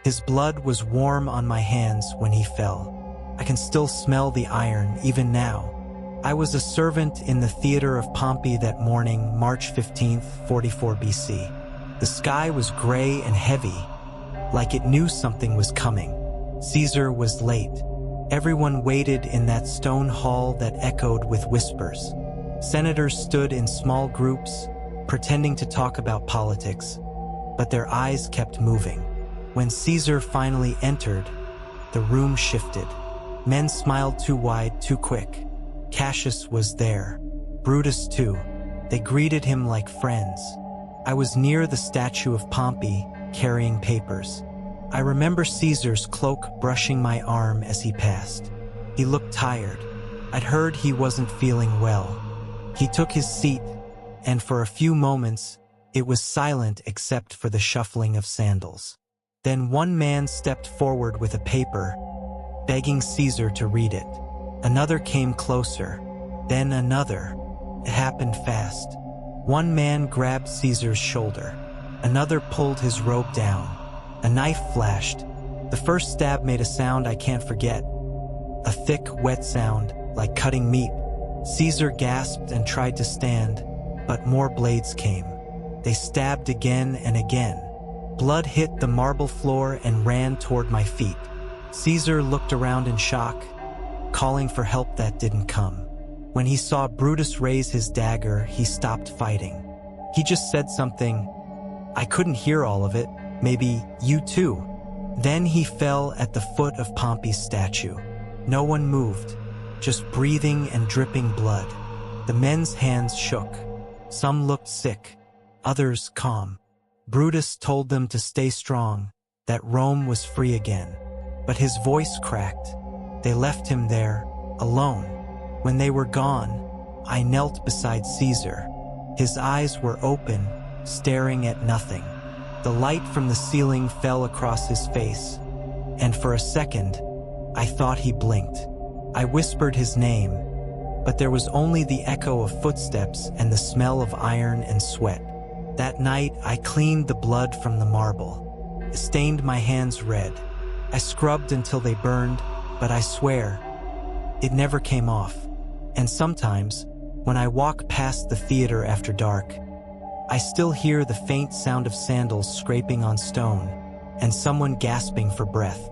His blood was warm on my hands when he fell. I can still smell the iron even now. I was a servant in the theater of Pompey that morning, March 15th, 44 BC. The sky was gray and heavy, like it knew something was coming. Caesar was late. Everyone waited in that stone hall that echoed with whispers. Senators stood in small groups, pretending to talk about politics, but their eyes kept moving. When Caesar finally entered, the room shifted. Men smiled too wide, too quick. Cassius was there. Brutus too. They greeted him like friends. I was near the statue of Pompey, carrying papers. I remember Caesar's cloak brushing my arm as he passed. He looked tired. I'd heard he wasn't feeling well. He took his seat, and for a few moments, it was silent except for the shuffling of sandals. Then one man stepped forward with a paper, begging Caesar to read it. Another came closer, then another. It happened fast. One man grabbed Caesar's shoulder. Another pulled his robe down. A knife flashed. The first stab made a sound I can't forget. A thick, wet sound, like cutting meat. Caesar gasped and tried to stand, but more blades came. They stabbed again and again. Blood hit the marble floor and ran toward my feet. Caesar looked around in shock, calling for help that didn't come. When he saw Brutus raise his dagger, he stopped fighting. He just said something. I couldn't hear all of it. Maybe you too. Then he fell at the foot of Pompey's statue. No one moved, just breathing and dripping blood. The men's hands shook. Some looked sick, others calm. Brutus told them to stay strong, that Rome was free again. But his voice cracked. They left him there, alone. When they were gone, I knelt beside Caesar. His eyes were open, staring at nothing. The light from the ceiling fell across his face, and for a second, I thought he blinked. I whispered his name, but there was only the echo of footsteps and the smell of iron and sweat. That night, I cleaned the blood from the marble. It stained my hands red. I scrubbed until they burned, but I swear, it never came off. And sometimes, when I walk past the theater after dark, I still hear the faint sound of sandals scraping on stone and someone gasping for breath.